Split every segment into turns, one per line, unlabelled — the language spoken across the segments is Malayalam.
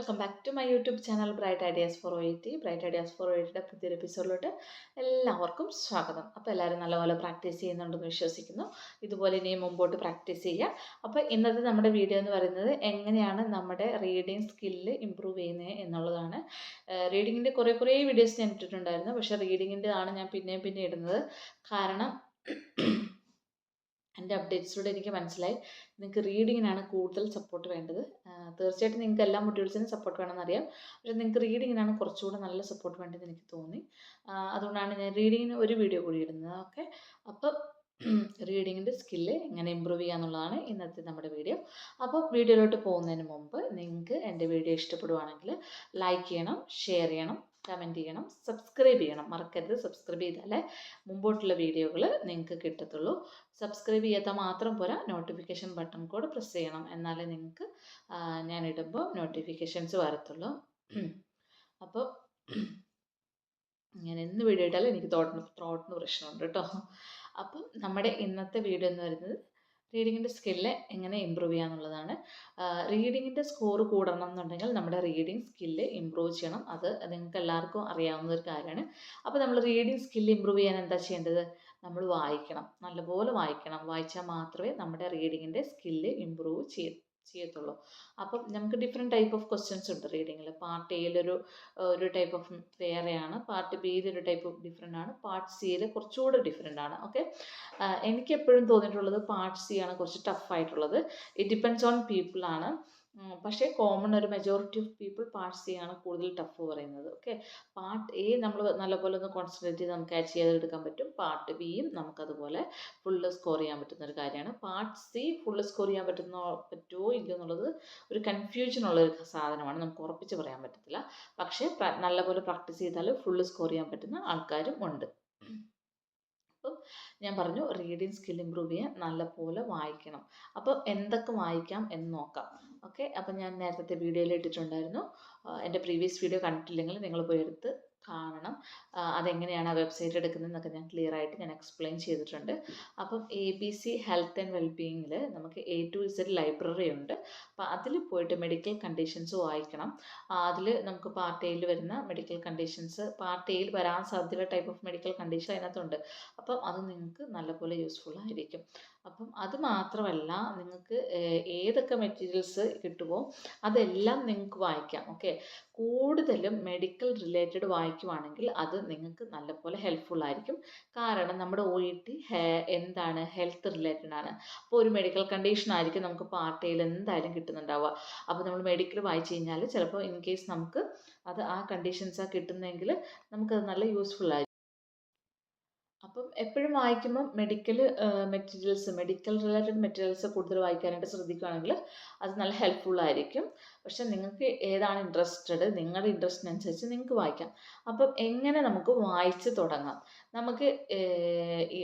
Welcome back to my YouTube channel bright ideas for OET. Bright ideas for OETയുടെ പുതിയൊരു എപ്പിസോഡിലോട്ട് എല്ലാവർക്കും സ്വാഗതം. അപ്പോൾ എല്ലാവരും നല്ലപോലെ പ്രാക്ടീസ് ചെയ്യുന്നുണ്ടെന്ന് വിശ്വസിക്കുന്നു. ഇതുപോലെ ഇനിയും മുമ്പോട്ട് പ്രാക്ടീസ് ചെയ്യുക. അപ്പോൾ ഇന്നത്തെ നമ്മുടെ വീഡിയോ എന്ന് പറയുന്നത് എങ്ങനെയാണ് നമ്മുടെ റീഡിങ് സ്കില്ല് ഇമ്പ്രൂവ് ചെയ്യുന്നത് എന്നുള്ളതാണ്. റീഡിങ്ങിൻ്റെ കുറേ വീഡിയോസ് ഞാൻ ഇട്ടിട്ടുണ്ടായിരുന്നു. പക്ഷേ റീഡിങ്ങിൻ്റെ ആണ് ഞാൻ പിന്നെ ഇടുന്നത്. കാരണം എൻ്റെ അപ്ഡേറ്റ്സിലൂടെ എനിക്ക് മനസ്സിലായി നിങ്ങൾക്ക് റീഡിങ്ങിനാണ് കൂടുതൽ സപ്പോർട്ട് വേണ്ടത്. തീർച്ചയായിട്ടും നിങ്ങൾക്ക് എല്ലാ മൊഡ്യൂൾസിനും സപ്പോർട്ട് വേണമെന്നറിയാം. പക്ഷേ നിങ്ങൾക്ക് റീഡിങ്ങിനാണ് കുറച്ചുകൂടെ നല്ല സപ്പോർട്ട് വേണ്ടതെന്ന് എനിക്ക് തോന്നി. അതുകൊണ്ടാണ് ഞാൻ റീഡിങ്ങിന് ഒരു വീഡിയോ കൂടി ഇടുന്നത്. ഓക്കെ, അപ്പോൾ റീഡിങ്ങിൻ്റെ സ്കില്ല് എങ്ങനെ ഇമ്പ്രൂവ് ചെയ്യുക എന്നുള്ളതാണ് ഇന്നത്തെ നമ്മുടെ വീഡിയോ. അപ്പോൾ വീഡിയോയിലോട്ട് പോകുന്നതിന് മുമ്പ് നിങ്ങൾക്ക് എൻ്റെ വീഡിയോ ഇഷ്ടപ്പെടുവാണെങ്കിൽ ലൈക്ക് ചെയ്യണം, ഷെയർ ചെയ്യണം, കമൻറ്റ് ചെയ്യണം, സബ്സ്ക്രൈബ് ചെയ്യണം. മറക്കരുത്, സബ്സ്ക്രൈബ് ചെയ്താലേ മുമ്പോട്ടുള്ള വീഡിയോകൾ നിങ്ങൾക്ക് കിട്ടത്തുള്ളൂ. സബ്സ്ക്രൈബ് ചെയ്യാത്ത മാത്രം പോരാ, നോട്ടിഫിക്കേഷൻ ബട്ടൺ കൂടെ പ്രസ് ചെയ്യണം. എന്നാലേ നിങ്ങൾക്ക് ഞാനിടുമ്പോൾ നോട്ടിഫിക്കേഷൻസ് വരത്തുള്ളൂ. അപ്പോൾ ഞാൻ എന്ത് വീഡിയോ ഇട്ടാലും എനിക്ക് ത്രോട്ടിന് പ്രശ്നമുണ്ട് കേട്ടോ. അപ്പം നമ്മുടെ ഇന്നത്തെ വീഡിയോ എന്ന് പറയുന്നത് റീഡിങ്ങിൻ്റെ സ്കില്ല് എങ്ങനെ ഇമ്പ്രൂവ് ചെയ്യാന്നുള്ളതാണ്. റീഡിങ്ങിൻ്റെ സ്കോർ കൂടണം എന്നുണ്ടെങ്കിൽ നമ്മുടെ റീഡിങ് സ്കില്ല് ഇമ്പ്രൂവ് ചെയ്യണം. അത് നിങ്ങൾക്ക് എല്ലാവർക്കും അറിയാവുന്ന ഒരു കാര്യമാണ്. അപ്പോൾ നമ്മൾ റീഡിങ് സ്കില്ല് ഇമ്പ്രൂവ് ചെയ്യാൻ എന്താ ചെയ്യേണ്ടത്? നമ്മൾ വായിക്കണം, നല്ലപോലെ വായിക്കണം. വായിച്ചാൽ മാത്രമേ നമ്മുടെ റീഡിങ്ങിൻ്റെ സ്കില്ല് ഇമ്പ്രൂവ് ചെയ്യത്തുള്ളൂ. അപ്പം നമുക്ക് ഡിഫറെൻറ്റ് ടൈപ്പ് ഓഫ് ക്വസ്റ്റ്യൻസ് ഉണ്ട് റീഡിങ്ങിൽ. പാർട്ട് എയിലൊരു ടൈപ്പ് ഓഫ് വേറെയാണ്, പാർട്ട് ബിയിലൊരു ടൈപ്പ് ഓഫ് ഡിഫറെൻ്റ് ആണ്, പാർട്ട് സിയിൽ കുറച്ചുകൂടെ ഡിഫറെൻ്റ് ആണ്. ഓക്കെ, എനിക്ക് എപ്പോഴും തോന്നിയിട്ടുള്ളത് പാർട്ട് സി ആണ് കുറച്ച് ടഫായിട്ടുള്ളത്. ഇറ്റ് ഡിപ്പെൻഡ്സ് ഓൺ പീപ്പിൾ ആണ്. പക്ഷേ ഒരു majority of people part C ആണ് കൂടുതൽ ടഫ് പറയുന്നത്. ഓക്കെ, പാർട്ട് എ നമ്മൾ നല്ലപോലെ ഒന്ന് കോൺസെൻട്രേറ്റ് ചെയ്ത് നമുക്ക് ക്യാച്ച് ചെയ്തെടുക്കാൻ പറ്റും. പാർട്ട് ബിയും നമുക്കതുപോലെ ഫുള്ള് സ്കോർ ചെയ്യാൻ പറ്റുന്ന ഒരു കാര്യമാണ്. പാർട്ട് സി ഫുള്ള് സ്കോർ ചെയ്യാൻ പറ്റുമോ ഇല്ലയോ എന്നുള്ളത് ഒരു കൺഫ്യൂഷൻ ഉള്ള ഒരു സാധനമാണ്, നമുക്ക് ഉറപ്പിച്ച് പറയാൻ പറ്റത്തില്ല. പക്ഷേ നല്ലപോലെ പ്രാക്ടീസ് ചെയ്താൽ ഫുള്ള് സ്കോർ ചെയ്യാൻ പറ്റുന്ന ആൾക്കാരും ഉണ്ട്. അപ്പം ഞാൻ പറഞ്ഞു റീഡിങ് സ്കിൽ ഇമ്പ്രൂവ് ചെയ്യാൻ നല്ലപോലെ വായിക്കണം. അപ്പോൾ എന്തൊക്കെ വായിക്കാം എന്ന് നോക്കാം. ഓക്കെ, അപ്പം ഞാൻ നേരത്തെ വീഡിയോയിൽ ഇട്ടിട്ടുണ്ടായിരുന്നു. എൻ്റെ പ്രീവിയസ് വീഡിയോ കണ്ടിട്ടില്ലെങ്കിൽ നിങ്ങൾ പോയി എടുത്ത് കാണണം. അതെങ്ങനെയാണ് ആ വെബ്സൈറ്റ് എടുക്കുന്നതെന്നൊക്കെ ഞാൻ ക്ലിയർ ആയിട്ട് ഞാൻ എക്സ്പ്ലെയിൻ ചെയ്തിട്ടുണ്ട്. അപ്പം ABC ഹെൽത്ത് ആൻഡ് വെൽബീയിങ്ങിൽ നമുക്ക് A to Z ലൈബ്രറി ഉണ്ട്. അപ്പോൾ അതിൽ പോയിട്ട് മെഡിക്കൽ കണ്ടീഷൻസ് വായിക്കണം. അതിൽ നമുക്ക് പാർട്ട് എയിൽ വരുന്ന മെഡിക്കൽ കണ്ടീഷൻസ്, പാർട്ട് എയിൽ വരാൻ സാധ്യതയുള്ള ടൈപ്പ് ഓഫ് മെഡിക്കൽ കണ്ടീഷൻ അതിനകത്തുണ്ട്. അപ്പം അത് നിങ്ങൾക്ക് നല്ലപോലെ യൂസ്ഫുൾ ആയിരിക്കും. അപ്പം അത് മാത്രമല്ല, നിങ്ങൾക്ക് ഏതൊക്കെ മെറ്റീരിയൽസ് കിട്ടുമോ അതെല്ലാം നിങ്ങൾക്ക് വായിക്കാം. ഓക്കെ, കൂടുതലും മെഡിക്കൽ റിലേറ്റഡ് വായിക്കുവാണെങ്കിൽ അത് നിങ്ങൾക്ക് നല്ലപോലെ ഹെൽപ്ഫുൾ ആയിരിക്കും. കാരണം നമ്മുടെ OET എന്താണ്, ഹെൽത്ത് റിലേറ്റഡ് ആണ്. അപ്പോൾ ഒരു മെഡിക്കൽ കണ്ടീഷൻ ആയിരിക്കും നമുക്ക് പാർട്ട് എയിൽ എന്തായാലും കിട്ടുന്നുണ്ടാവുക. അപ്പോൾ നമ്മൾ മെഡിക്കൽ വായിച്ചു കഴിഞ്ഞാൽ ചിലപ്പോൾ ഇൻ കേസ് നമുക്ക് അത് ആ കണ്ടീഷൻസാണ് കിട്ടുന്നതെങ്കിൽ നമുക്കത് നല്ല യൂസ്ഫുൾ ആയിരിക്കും. അപ്പം എപ്പോഴും വായിക്കുമ്പം മെഡിക്കൽ റിലേറ്റഡ് മെറ്റീരിയൽസ് കൂടുതൽ വായിക്കാനായിട്ട് ശ്രദ്ധിക്കുകയാണെങ്കിൽ അത് നല്ല ഹെൽപ്ഫുൾ ആയിരിക്കും. പക്ഷെ നിങ്ങൾക്ക് ഏതാണ് ഇൻട്രസ്റ്റഡ്, നിങ്ങളുടെ ഇൻട്രസ്റ്റിനനുസരിച്ച് നിങ്ങൾക്ക് വായിക്കാം. അപ്പം എങ്ങനെ നമുക്ക് വായിച്ച് തുടങ്ങാം? നമുക്ക് ഈ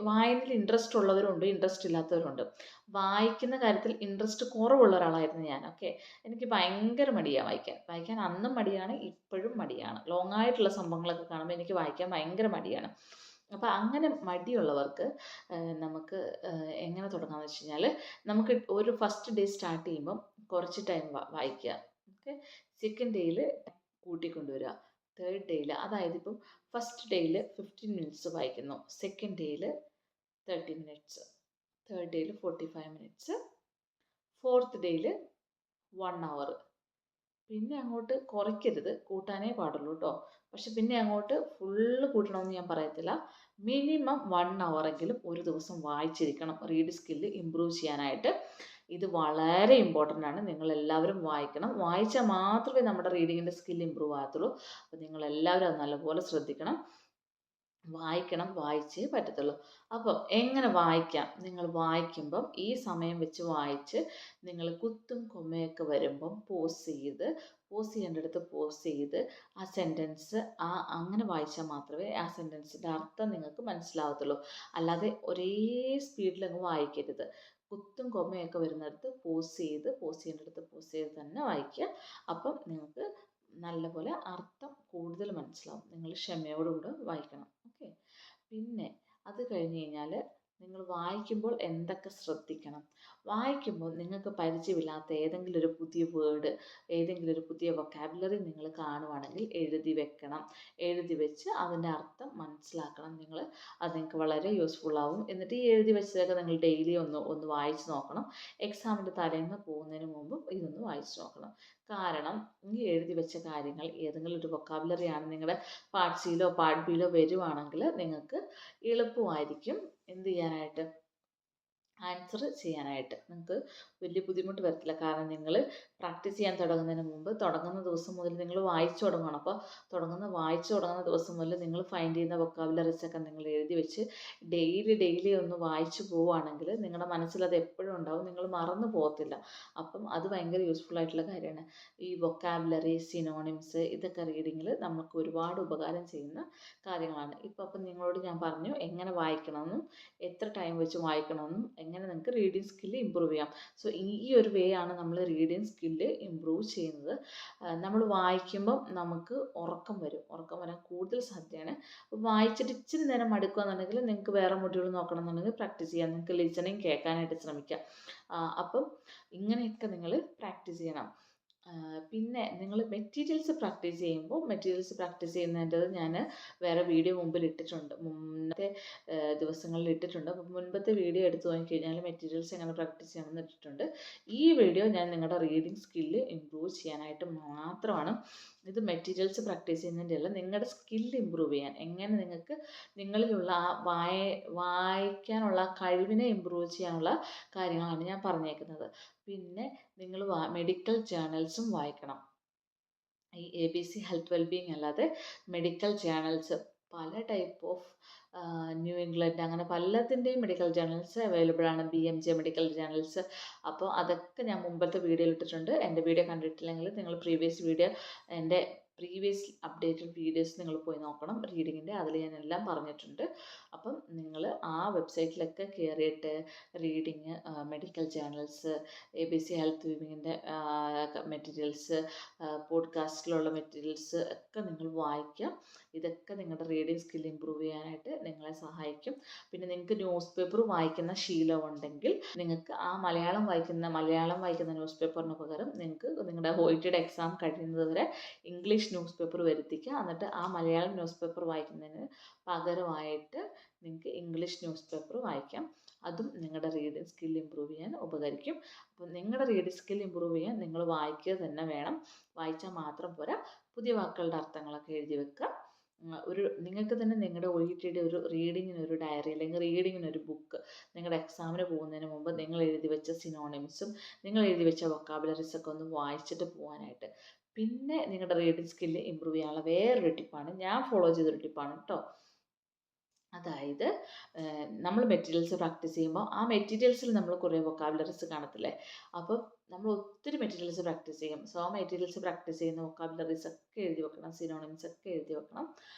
വായനയിൽ ഇൻട്രസ്റ്റ് ഉള്ളവരുണ്ട്, ഇൻട്രസ്റ്റ് ഇല്ലാത്തവരുണ്ട്. വായിക്കുന്ന കാര്യത്തിൽ ഇൻട്രസ്റ്റ് കുറവുള്ള ഒരാളായിരുന്നു ഞാൻ. ഓക്കെ, എനിക്ക് ഭയങ്കര മടിയാണ് വായിക്കാൻ അന്നും മടിയാണ്, ഇപ്പോഴും മടിയാണ്. ലോങ് ആയിട്ടുള്ള സംഭവങ്ങളൊക്കെ കാണുമ്പോൾ എനിക്ക് വായിക്കാൻ ഭയങ്കര മടിയാണ്. അപ്പോൾ അങ്ങനെ മടിയുള്ളവർക്ക് നമുക്ക് എങ്ങനെ തുടങ്ങാമെന്ന് വെച്ച് കഴിഞ്ഞാൽ, നമുക്ക് ഒരു ഫസ്റ്റ് ഡേ സ്റ്റാർട്ട് ചെയ്യുമ്പം കുറച്ച് ടൈം വായിക്കുക. ഓക്കെ, സെക്കൻഡ് ഡേയിൽ കൂട്ടിക്കൊണ്ടുവരിക. തേർഡ് ഡേയിൽ, അതായത് ഇപ്പം ഫസ്റ്റ് ഡേയിൽ 15 മിനിറ്റ്സ് വായിക്കുന്നു, സെക്കൻഡ് ഡേയിൽ 30 മിനിറ്റ്സ്, തേർഡ് ഡേയിൽ 45 മിനിറ്റ്സ്, ഫോർത്ത് ഡേയിൽ 1 hour. പിന്നെ അങ്ങോട്ട് കുറയ്ക്കരുത്, കൂട്ടാനേ പാടുള്ളൂ കേട്ടോ. പക്ഷെ പിന്നെ അങ്ങോട്ട് ഫുള്ള് കൂട്ടണമെന്ന് ഞാൻ പറയത്തില്ല. മിനിമം 1 hour എങ്കിലും ഒരു ദിവസം വായിച്ചിരിക്കണം റീഡ് സ്കില്ല് ഇമ്പ്രൂവ് ചെയ്യാനായിട്ട്. ഇത് വളരെ ഇമ്പോർട്ടൻ്റ് ആണ്. നിങ്ങളെല്ലാവരും വായിക്കണം. വായിച്ചാൽ മാത്രമേ നമ്മുടെ റീഡിങ്ങിൻ്റെ സ്കില്ല് ഇമ്പ്രൂവ് ആകത്തുള്ളൂ. അപ്പോൾ നിങ്ങളെല്ലാവരും അത് നല്ലപോലെ ശ്രദ്ധിക്കണം. വായിക്കണം, വായിച്ചേ പറ്റത്തുള്ളൂ. അപ്പം എങ്ങനെ വായിക്കാം? നിങ്ങൾ വായിക്കുമ്പം ഈ സമയം വെച്ച് വായിച്ച് നിങ്ങൾ കുത്തും കൊമ്മയൊക്കെ വരുമ്പം പോസ് ചെയ്യേണ്ടടുത്ത് പോസ് ചെയ്ത് ആ സെൻറ്റൻസ് അങ്ങനെ വായിച്ചാൽ മാത്രമേ ആ സെൻറ്റൻസിൻ്റെ അർത്ഥം നിങ്ങൾക്ക് മനസ്സിലാവത്തുള്ളൂ. അല്ലാതെ ഒരേ സ്പീഡിൽ അങ്ങ് വായിക്കരുത്. കുത്തും കൊമ്മയൊക്കെ വരുന്നിടത്ത് പോസ് ചെയ്യേണ്ടടുത്ത് പോസ് ചെയ്ത് തന്നെ വായിക്കുക. അപ്പം നിങ്ങൾക്ക് നല്ലപോലെ അർത്ഥം കൂടുതൽ മനസ്സിലാവും. നിങ്ങൾ ക്ഷമയോടുകൂടെ വായിക്കണം. ഓക്കെ, പിന്നെ അത് കഴിഞ്ഞ് കഴിഞ്ഞാൽ നിങ്ങൾ വായിക്കുമ്പോൾ എന്തൊക്കെ ശ്രദ്ധിക്കണം? വായിക്കുമ്പോൾ നിങ്ങൾക്ക് പരിചയമില്ലാത്ത ഏതെങ്കിലും ഒരു പുതിയ വേർഡ്, ഏതെങ്കിലും ഒരു പുതിയ വൊക്കാബുലറി നിങ്ങൾ കാണുവാണെങ്കിൽ എഴുതി വെക്കണം. എഴുതി വെച്ച് അതിൻ്റെ അർത്ഥം മനസ്സിലാക്കണം നിങ്ങൾ. അത് നിങ്ങൾക്ക് വളരെ യൂസ്ഫുൾ ആവും. എന്നിട്ട് ഈ എഴുതി വെച്ചതൊക്കെ നിങ്ങൾ ഡെയിലി ഒന്ന് വായിച്ച് നോക്കണം. എക്സാമിൻ്റെ തലേന്ന് പോകുന്നതിന് മുമ്പ് ഇതൊന്ന് വായിച്ച് നോക്കണം. കാരണം ഈ എഴുതി വെച്ച കാര്യങ്ങൾ ഏതെങ്കിലും ഒരു വൊക്കാബുലറി ആണ് നിങ്ങളുടെ പാർട്ട് സിയിലോ പാർട്ട് ബിയിലോ വരുവാണെങ്കിൽ നിങ്ങൾക്ക് എളുപ്പമായിരിക്കും എന്ത് ചെയ്യാനായിട്ട്, ആൻസർ ചെയ്യാനായിട്ട്. നിങ്ങൾക്ക് വലിയ ബുദ്ധിമുട്ട് വരത്തില്ല. കാരണം നിങ്ങൾ പ്രാക്ടീസ് ചെയ്യാൻ തുടങ്ങുന്നതിന് മുമ്പ് തുടങ്ങുന്ന ദിവസം മുതൽ നിങ്ങൾ വായിച്ചു തുടങ്ങണം. അപ്പോൾ വായിച്ചു തുടങ്ങുന്ന ദിവസം മുതൽ നിങ്ങൾ ഫൈൻഡ് ചെയ്യുന്ന വൊക്കാബുലറീസ് ഒക്കെ നിങ്ങൾ എഴുതി വെച്ച് ഡെയിലി ഒന്ന് വായിച്ചു പോവുകയാണെങ്കിൽ നിങ്ങളുടെ മനസ്സിൽ അത് എപ്പോഴും ഉണ്ടാവും, നിങ്ങൾ മറന്നു പോകത്തില്ല. അപ്പം അത് ഭയങ്കര യൂസ്ഫുൾ ആയിട്ടുള്ള കാര്യമാണ്. ഈ വൊക്കാബുലറി, സിനോണിംസ് ഇതൊക്കെ റീഡിങ്ങിൽ നമുക്ക് ഒരുപാട് ഉപകാരം ചെയ്യുന്ന കാര്യങ്ങളാണ്. അപ്പം നിങ്ങളോട് ഞാൻ പറഞ്ഞു എങ്ങനെ വായിക്കണമെന്നും എത്ര ടൈം വെച്ച് വായിക്കണമെന്നും എങ്ങനെ നിങ്ങൾക്ക് റീഡിങ് സ്കില്ല് ഇമ്പ്രൂവ് ചെയ്യാം. സോ ഈ ഒരു വേ ആണ് നമ്മൾ റീഡിങ് സ്കില്ല് ഇമ്പ്രൂവ് ചെയ്യുന്നത്. നമ്മൾ വായിക്കുമ്പം നമുക്ക് ഉറക്കം വരാൻ കൂടുതൽ സാധ്യതയാണ്. വായിച്ചിട്ട് ഇച്ചിരി നേരം മടുക്കുകയെന്നുണ്ടെങ്കിൽ നിങ്ങൾക്ക് വേറെ മൊഡ്യൂൾ നോക്കണം എന്നുണ്ടെങ്കിൽ പ്രാക്ടീസ് ചെയ്യാം. നിങ്ങൾക്ക് ലിസണിങ് കേൾക്കാനായിട്ട് ശ്രമിക്കാം. അപ്പം ഇങ്ങനെയൊക്കെ നിങ്ങൾ പ്രാക്ടീസ് ചെയ്യണം. പിന്നെ നിങ്ങൾ മെറ്റീരിയൽസ് പ്രാക്ടീസ് ചെയ്യുന്നതിൻ്റെ ഞാൻ വേറെ വീഡിയോ മുമ്പിൽ ഇട്ടിട്ടുണ്ട്, മുന്നത്തെ ദിവസങ്ങളിൽ ഇട്ടിട്ടുണ്ട്. അപ്പം മുൻപത്തെ വീഡിയോ എടുത്ത് നോക്കിക്കഴിഞ്ഞാൽ മെറ്റീരിയൽസ് എങ്ങനെ പ്രാക്ടീസ് ചെയ്യണമെന്ന് ഇട്ടിട്ടുണ്ട്. ഈ വീഡിയോ ഞാൻ നിങ്ങളുടെ റീഡിങ് സ്കില്ല് ഇമ്പ്രൂവ് ചെയ്യാനായിട്ട് മാത്രമാണ്. ഇത് മെറ്റീരിയൽസ് പ്രാക്ടീസ് ചെയ്യുന്നതിൻ്റെ അല്ല, നിങ്ങളുടെ സ്കില്ല് ഇമ്പ്രൂവ് ചെയ്യാൻ, എങ്ങനെ നിങ്ങൾക്ക് നിങ്ങളിലുള്ള ആ വായിക്കാനുള്ള കഴിവിനെ ഇമ്പ്രൂവ് ചെയ്യാനുള്ള കാര്യങ്ങളാണ് ഞാൻ പറഞ്ഞേക്കുന്നത്. പിന്നെ നിങ്ങൾ മെഡിക്കൽ ജേർണൽസും വായിക്കണം. ഈ ABC ഹെൽത്ത് വെൽബീങ് അല്ലാതെ മെഡിക്കൽ ജേർണൽസ്, പല ടൈപ്പ് ഓഫ് ന്യൂ ഇംഗ്ലണ്ട് അങ്ങനെ പലതിൻ്റെയും മെഡിക്കൽ ജേർണൽസ് അവൈലബിൾ ആണ്. BMJ medical journals. അപ്പോൾ അതൊക്കെ ഞാൻ മുമ്പത്തെ വീഡിയോയിൽ ഇട്ടിട്ടുണ്ട്. എൻ്റെ വീഡിയോ കണ്ടിട്ടില്ലെങ്കിൽ നിങ്ങൾ എൻ്റെ പ്രീവിയസ് അപ്ഡേറ്റഡ് വീഡിയോസ് നിങ്ങൾ പോയി നോക്കണം റീഡിങ്ങിൻ്റെ. അതിൽ ഞാൻ എല്ലാം പറഞ്ഞിട്ടുണ്ട്. അപ്പം നിങ്ങൾ ആ വെബ്സൈറ്റിലൊക്കെ കയറിയിട്ട് reading, medical journals, ABC health വെൽബീങ്ങിൻ്റെ മെറ്റീരിയൽസ്, പോഡ്കാസ്റ്റിലുള്ള മെറ്റീരിയൽസ് ഒക്കെ നിങ്ങൾ വായിക്കാം. ഇതൊക്കെ നിങ്ങളുടെ റീഡിങ് സ്കിൽ ഇമ്പ്രൂവ് ചെയ്യാനായിട്ട് നിങ്ങളെ സഹായിക്കും. പിന്നെ നിങ്ങൾക്ക് ന്യൂസ് പേപ്പർ വായിക്കുന്ന ശീലം ഉണ്ടെങ്കിൽ നിങ്ങൾക്ക് ആ മലയാളം വായിക്കുന്ന ന്യൂസ് പേപ്പറിന് പകരം നിങ്ങൾക്ക് നിങ്ങളുടെ OETയുടെ എക്സാം കഴിയുന്നത് വരെ ഇംഗ്ലീഷ് ന്യൂസ് പേപ്പർ വരുത്തിക്കുക. എന്നിട്ട് ആ മലയാളം ന്യൂസ് പേപ്പർ വായിക്കുന്നതിന് പകരമായിട്ട് നിങ്ങൾക്ക് ഇംഗ്ലീഷ് ന്യൂസ് പേപ്പർ വായിക്കാം. അതും നിങ്ങളുടെ റീഡിങ് സ്കിൽ ഇമ്പ്രൂവ് ചെയ്യാൻ ഉപകരിക്കും. അപ്പോൾ നിങ്ങളുടെ റീഡിങ് സ്കിൽ ഇമ്പ്രൂവ് ചെയ്യാൻ നിങ്ങൾ വായിക്കുക തന്നെ വേണം. വായിച്ചാൽ മാത്രം പോരാ, പുതിയ വാക്കുകളുടെ അർത്ഥങ്ങളൊക്കെ എഴുതി വെക്കുക. നിങ്ങൾക്ക് തന്നെ നിങ്ങളുടെ OETയുടെ ഒരു റീഡിങ്ങിനൊരു ഡയറി അല്ലെങ്കിൽ റീഡിങ്ങിനൊരു ബുക്ക്, നിങ്ങളുടെ എക്സാമിന് പോകുന്നതിന് മുമ്പ് നിങ്ങൾ എഴുതി വെച്ച സിനോണിംസും നിങ്ങൾ എഴുതി വെച്ച വൊക്കാബുലറീസ് ഒക്കെ ഒന്ന് വായിച്ചിട്ട് പോകാനായിട്ട്. പിന്നെ നിങ്ങളുടെ റീഡിങ് സ്കില്ല് ഇമ്പ്രൂവ് ചെയ്യാനുള്ള വേറൊരു ടിപ്പാണ്, ഞാൻ ഫോളോ ചെയ്തൊരു ടിപ്പാണ് കേട്ടോ. അതായത് നമ്മൾ മെറ്റീരിയൽസ് പ്രാക്ടീസ് ചെയ്യുമ്പോൾ ആ മെറ്റീരിയൽസിൽ നമ്മൾ കുറേ വൊക്കാബുലറീസ് കാണത്തില്ലേ. അപ്പോൾ നമ്മൾ ഒത്തിരി മെറ്റീരിയൽസ് പ്രാക്ടീസ് ചെയ്യും. സോ ആ മെറ്റീരിയൽസ് പ്രാക്ടീസ് ചെയ്യുന്ന വൊക്കാബുലറീസ് ഒക്കെ എഴുതി വെക്കണം, സിനോണിംസ് ഒക്കെ എഴുതി വെക്കണം.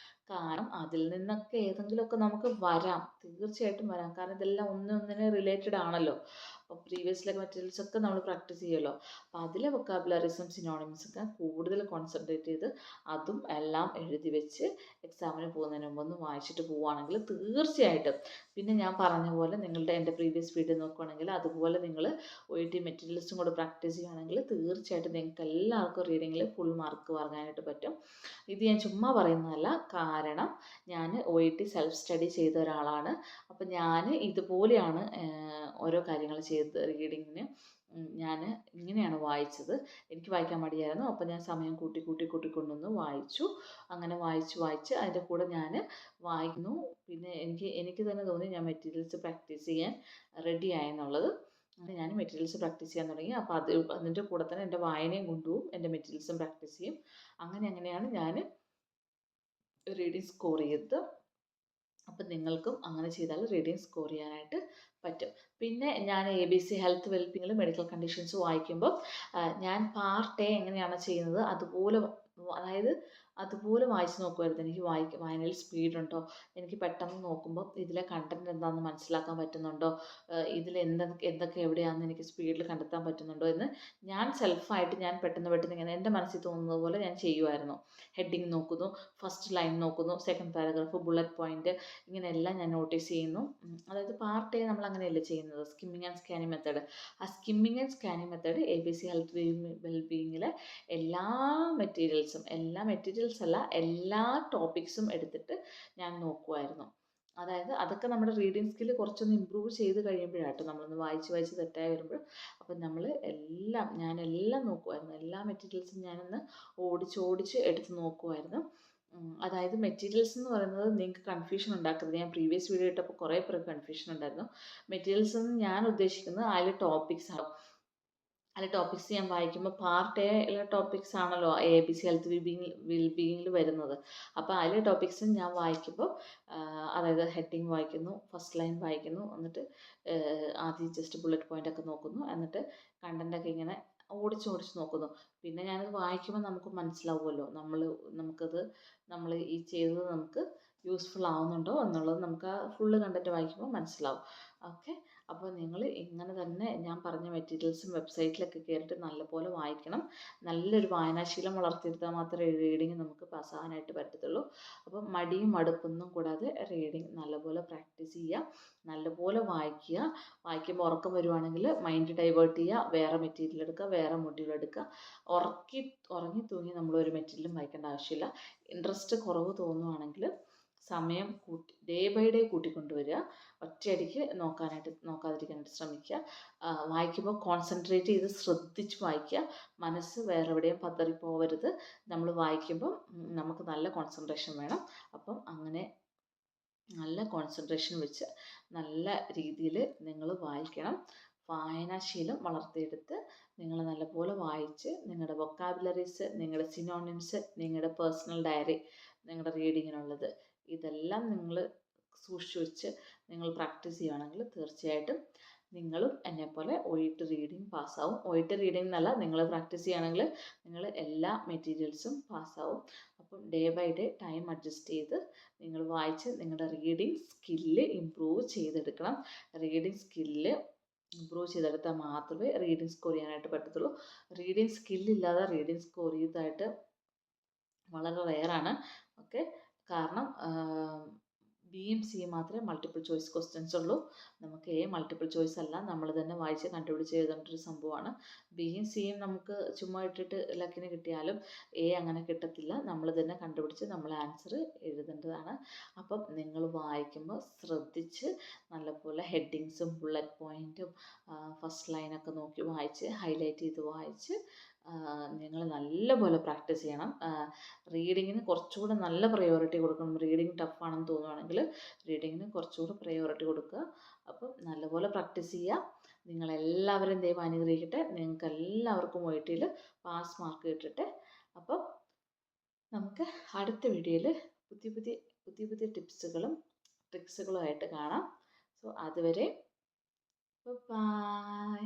കാരണം അതിൽ നിന്നൊക്കെ ഏതെങ്കിലുമൊക്കെ നമുക്ക് വരാം, തീർച്ചയായിട്ടും വരാം. കാരണം ഇതെല്ലാം ഒന്നൊന്നിനെ റിലേറ്റഡ് ആണല്ലോ. അപ്പോൾ പ്രീവിയസിലെ മെറ്റീരിയൽസ് ഒക്കെ നമ്മൾ പ്രാക്ടീസ് ചെയ്യുമല്ലോ. അപ്പോൾ അതിലെ വൊക്കാബുലറീസും സിനോണിംസും ഒക്കെ കൂടുതൽ കോൺസെൻട്രേറ്റ് ചെയ്ത് അതും എല്ലാം എഴുതി വെച്ച് എക്സാമിന് പോകുന്നതിന് മുമ്പ് ഒന്ന് വായിച്ചിട്ട് പോവുകയാണെങ്കിൽ തീർച്ചയായിട്ടും, പിന്നെ ഞാൻ പറഞ്ഞ പോലെ എൻ്റെ പ്രീവിയസ് വീഡിയോ നോക്കുകയാണെങ്കിൽ അതുപോലെ നിങ്ങൾ OET മെറ്റീരിയൽസും കൂടെ പ്രാക്ടീസ് ചെയ്യുകയാണെങ്കിൽ തീർച്ചയായിട്ടും നിങ്ങൾക്ക് എല്ലാവർക്കും റീഡിങ്ങിൽ ഫുൾ മാർക്ക് വാങ്ങാനായിട്ട് പറ്റും. ഇത് ഞാൻ ചുമ്മാ പറയുന്നതല്ല, കാരണം ഞാൻ OET സെൽഫ് സ്റ്റഡി ചെയ്ത ഒരാളാണ്. അപ്പം ഞാൻ ഇതുപോലെയാണ് ഓരോ കാര്യങ്ങൾ ചെയ്തത്. റീഡിങ്ങിന് ഞാൻ ഇങ്ങനെയാണ് വായിച്ചത്. എനിക്ക് വായിക്കാൻ മടിയായിരുന്നു. അപ്പോൾ ഞാൻ സമയം കൂട്ടി കൊണ്ടുവന്ന് വായിച്ചു. അങ്ങനെ വായിച്ച് അതിൻ്റെ കൂടെ ഞാൻ വായിക്കുന്നു. പിന്നെ എനിക്ക് തന്നെ തോന്നി ഞാൻ മെറ്റീരിയൽസ് പ്രാക്ടീസ് ചെയ്യാൻ റെഡി ആയെന്നുള്ളത്. അങ്ങനെ ഞാൻ മെറ്റീരിയൽസ് പ്രാക്ടീസ് ചെയ്യാൻ തുടങ്ങി. അപ്പോൾ അതിൻ്റെ കൂടെ തന്നെ എൻ്റെ വായനയും കൊണ്ടുപോകും, എൻ്റെ മെറ്റീരിയൽസും പ്രാക്ടീസ് ചെയ്യും. അങ്ങനെയാണ് ഞാൻ റീഡിങ് സ്കോർ ചെയ്തത്. അപ്പം നിങ്ങൾക്കും അങ്ങനെ ചെയ്താൽ റീഡിങ് സ്കോർ ചെയ്യാനായിട്ട് പറ്റും. പിന്നെ ഞാൻ ABC ഹെൽത്ത് വെൽബീങ്ങിൽ മെഡിക്കൽ കണ്ടീഷൻസ് വായിക്കുമ്പോൾ ഞാൻ പാർട്ട് A എങ്ങനെയാണ് ചെയ്യുന്നത് അതുപോലെ, അതായത് അതുപോലെ വായിച്ച് നോക്കുമായിരുന്നു. എനിക്ക് വായനയിൽ സ്പീഡുണ്ടോ, എനിക്ക് പെട്ടെന്ന് നോക്കുമ്പോൾ ഇതിലെ കണ്ടൻറ് എന്താണെന്ന് മനസ്സിലാക്കാൻ പറ്റുന്നുണ്ടോ, ഇതിൽ എന്തൊക്കെ എവിടെയാണെന്ന് എനിക്ക് സ്പീഡിൽ കണ്ടെത്താൻ പറ്റുന്നുണ്ടോ എന്ന് ഞാൻ സെൽഫായിട്ട് ഞാൻ പെട്ടെന്ന് ഇങ്ങനെ എൻ്റെ മനസ്സിൽ തോന്നുന്നത് പോലെ ഞാൻ ചെയ്യുമായിരുന്നു. ഹെഡിങ് നോക്കുന്നു, ഫസ്റ്റ് ലൈൻ നോക്കുന്നു, സെക്കൻഡ് പാരഗ്രാഫ്, ബുള്ളറ്റ് പോയിന്റ്, ഇങ്ങനെയെല്ലാം ഞാൻ നോട്ടീസ് ചെയ്യുന്നു. അതായത് പാർട്ട് എ നമ്മൾ അങ്ങനെയല്ലേ ചെയ്യുന്നത്, സ്കിമ്മിങ് ആൻഡ് സ്കാനിങ് മെത്തേഡ്. ആ skimming and scanning method ABC health വെൽബീയിങ്ങിലെ എല്ലാ മെറ്റീരിയൽസ് അല്ല, എല്ലാ ടോപ്പിക്സും എടുത്തിട്ട് ഞാൻ നോക്കുമായിരുന്നു. അതായത് അതൊക്കെ നമ്മുടെ റീഡിങ് സ്കില്ല് കുറച്ചൊന്ന് ഇമ്പ്രൂവ് ചെയ്ത് കഴിയുമ്പോഴാട്ടോ, നമ്മളൊന്ന് വായിച്ച് തെറ്റായി വരുമ്പോൾ. അപ്പം ഞാനെല്ലാം നോക്കുമായിരുന്നു. എല്ലാ മെറ്റീരിയൽസും ഞാനൊന്ന് ഓടിച്ച് എടുത്ത് നോക്കുമായിരുന്നു. അതായത് മെറ്റീരിയൽസ് എന്ന് പറയുന്നത് നിങ്ങൾക്ക് കൺഫ്യൂഷൻ ഉണ്ടാക്കരുത്. ഞാൻ പ്രീവിയസ് വീഡിയോ ഇട്ടപ്പോൾ കുറേ പേർക്ക് കൺഫ്യൂഷൻ ഉണ്ടായിരുന്നു. മെറ്റീരിയൽസ് എന്ന് ഞാൻ ഉദ്ദേശിക്കുന്നത് അതിലെ ടോപ്പിക്സ് ആണ്. അതിലെ ടോപ്പിക്സ് ഞാൻ വായിക്കുമ്പോൾ പാർട്ട് എയിലെ ടോപ്പിക്സ് ആണല്ലോ ABC ഹെൽത്ത് വെൽബീയിങ്ങിൽ വരുന്നത്. അപ്പോൾ അതിലെ ടോപ്പിക്സും ഞാൻ വായിക്കുമ്പോൾ അതായത് ഹെഡിങ് വായിക്കുന്നു, ഫസ്റ്റ് ലൈൻ വായിക്കുന്നു, എന്നിട്ട് ആദ്യം ജസ്റ്റ് ബുള്ളറ്റ് പോയിന്റ് ഒക്കെ നോക്കുന്നു, എന്നിട്ട് കണ്ടൻ്റൊക്കെ ഇങ്ങനെ ഓടിച്ച് നോക്കുന്നു. പിന്നെ ഞാനത് വായിക്കുമ്പോൾ നമുക്ക് മനസ്സിലാവുമല്ലോ, നമ്മൾ ഈ ചെയ്തത് നമുക്ക് യൂസ്ഫുൾ ആവുന്നുണ്ടോ എന്നുള്ളത് നമുക്ക് ആ ഫുള്ള് കണ്ടൻറ്റ് വായിക്കുമ്പോൾ മനസ്സിലാവും. ഓക്കെ. അപ്പോൾ നിങ്ങൾ ഇങ്ങനെ തന്നെ ഞാൻ പറഞ്ഞ മെറ്റീരിയൽസും വെബ്സൈറ്റിലൊക്കെ കയറിയിട്ട് നല്ലപോലെ വായിക്കണം. നല്ലൊരു വായനാശീലം വളർത്തിയെടുത്താൽ മാത്രമേ റീഡിങ് നമുക്ക് പാസ്സാകാനായിട്ട് പറ്റത്തുള്ളൂ. അപ്പം മടിയും മടുപ്പൊന്നും കൂടാതെ റീഡിങ് നല്ലപോലെ പ്രാക്ടീസ് ചെയ്യുക, നല്ലപോലെ വായിക്കുക. വായിക്കുമ്പോൾ ഉറക്കം വരുവാണെങ്കിൽ മൈൻഡ് ഡൈവേർട്ട് ചെയ്യുക, വേറെ മെറ്റീരിയൽ എടുക്കുക, വേറെ മൊഡ്യൂൾ എടുക്കുക. ഉറങ്ങി തൂങ്ങി നമ്മളൊരു മെറ്റീരിയലും വായിക്കേണ്ട ആവശ്യമില്ല. ഇൻട്രസ്റ്റ് കുറവ് തോന്നുവാണെങ്കിൽ സമയം ഡേ ബൈ ഡേ കൂട്ടിക്കൊണ്ടുവരിക. ഒറ്റയടിക്ക് നോക്കാതിരിക്കാനായിട്ട് ശ്രമിക്കുക. വായിക്കുമ്പോൾ കോൺസെൻട്രേറ്റ് ചെയ്ത് ശ്രദ്ധിച്ച് വായിക്കുക. മനസ്സ് വേറെ എവിടെയും പതറിപ്പോവരുത്. നമ്മൾ വായിക്കുമ്പോൾ നമുക്ക് നല്ല കോൺസെൻട്രേഷൻ വേണം. അപ്പം അങ്ങനെ നല്ല കോൺസെൻട്രേഷൻ വെച്ച് നല്ല രീതിയിൽ നിങ്ങൾ വായിക്കണം. വായനാശീലം വളർത്തിയെടുത്ത് നിങ്ങൾ നല്ലപോലെ വായിച്ച് നിങ്ങളുടെ വൊക്കാബുലറീസ്, നിങ്ങളുടെ സിനോണിംസ്, നിങ്ങളുടെ പേഴ്സണൽ ഡയറി, നിങ്ങളുടെ റീഡിങ്ങിനുള്ളത് ഇതെല്ലാം നിങ്ങൾ സൂക്ഷിച്ച് വെച്ച് നിങ്ങൾ പ്രാക്ടീസ് ചെയ്യുകയാണെങ്കിൽ തീർച്ചയായിട്ടും നിങ്ങളും എന്നെപ്പോലെ OET റീഡിങ് പാസ്സാവും. OET റീഡിംഗ് എന്നല്ല, നിങ്ങൾ പ്രാക്ടീസ് ചെയ്യുകയാണെങ്കിൽ നിങ്ങൾ എല്ലാ മെറ്റീരിയൽസും പാസ്സാവും. അപ്പം day by day time adjust ചെയ്ത് നിങ്ങൾ വായിച്ച് നിങ്ങളുടെ റീഡിങ് സ്കില്ല് ഇമ്പ്രൂവ് ചെയ്തെടുക്കണം. റീഡിങ് സ്കില്ല് ഇമ്പ്രൂവ് ചെയ്തെടുത്താൽ മാത്രമേ റീഡിങ് സ്കോർ ചെയ്യാനായിട്ട് പറ്റത്തുള്ളൂ. റീഡിങ് സ്കില്ലില്ലാതെ റീഡിങ് സ്കോർ ചെയ്തതായിട്ട് വളരെ റെയറാണ്. ഓക്കെ. കാരണം ബിയും സിയും മാത്രമേ മൾട്ടിപ്പിൾ ചോയ്സ് ക്വസ്റ്റ്യൻസ് ഉള്ളൂ. നമുക്ക് എ മൾട്ടിപ്പിൾ ചോയ്സ് അല്ല, നമ്മൾ തന്നെ വായിച്ച് കണ്ടുപിടിച്ച് എഴുതേണ്ട ഒരു സംഭവമാണ്. ബിയും സിയും നമുക്ക് ചുമ്മാ ഇട്ടിട്ട് ലക്കിന് കിട്ടിയാലും എ അങ്ങനെ കിട്ടത്തില്ല. നമ്മൾ തന്നെ കണ്ടുപിടിച്ച് നമ്മൾ ആൻസർ എഴുതേണ്ടതാണ്. അപ്പം നിങ്ങൾ വായിക്കുമ്പോൾ ശ്രദ്ധിച്ച് നല്ലപോലെ ഹെഡിങ്സും ബുള്ളറ്റ് പോയിൻറ്റും ഫസ്റ്റ് ലൈനൊക്കെ നോക്കി വായിച്ച് ഹൈലൈറ്റ് ചെയ്ത് വായിച്ച് നിങ്ങൾ നല്ലപോലെ പ്രാക്ടീസ് ചെയ്യണം. റീഡിങ്ങിന് കുറച്ചുകൂടെ നല്ല പ്രയോറിറ്റി കൊടുക്കണം. റീഡിങ് ടഫാണെന്ന് തോന്നുവാണെങ്കിൽ റീഡിങ്ങിന് കുറച്ചുകൂടെ പ്രയോറിറ്റി കൊടുക്കുക. അപ്പം നല്ലപോലെ പ്രാക്ടീസ് ചെയ്യുക. നിങ്ങളെല്ലാവരും ദൈവം അനുഗ്രഹിക്കട്ടെ. നിങ്ങൾക്ക് എല്ലാവർക്കും OETയിൽ പാസ് മാർക്ക് കിട്ടട്ടെ. അപ്പം നമുക്ക് അടുത്ത വീഡിയോയിൽ പുതിയ ടിപ്സുകളും ട്രിക്സുകളും ആയിട്ട് കാണാം. സോ അതുവരെ ബൈ.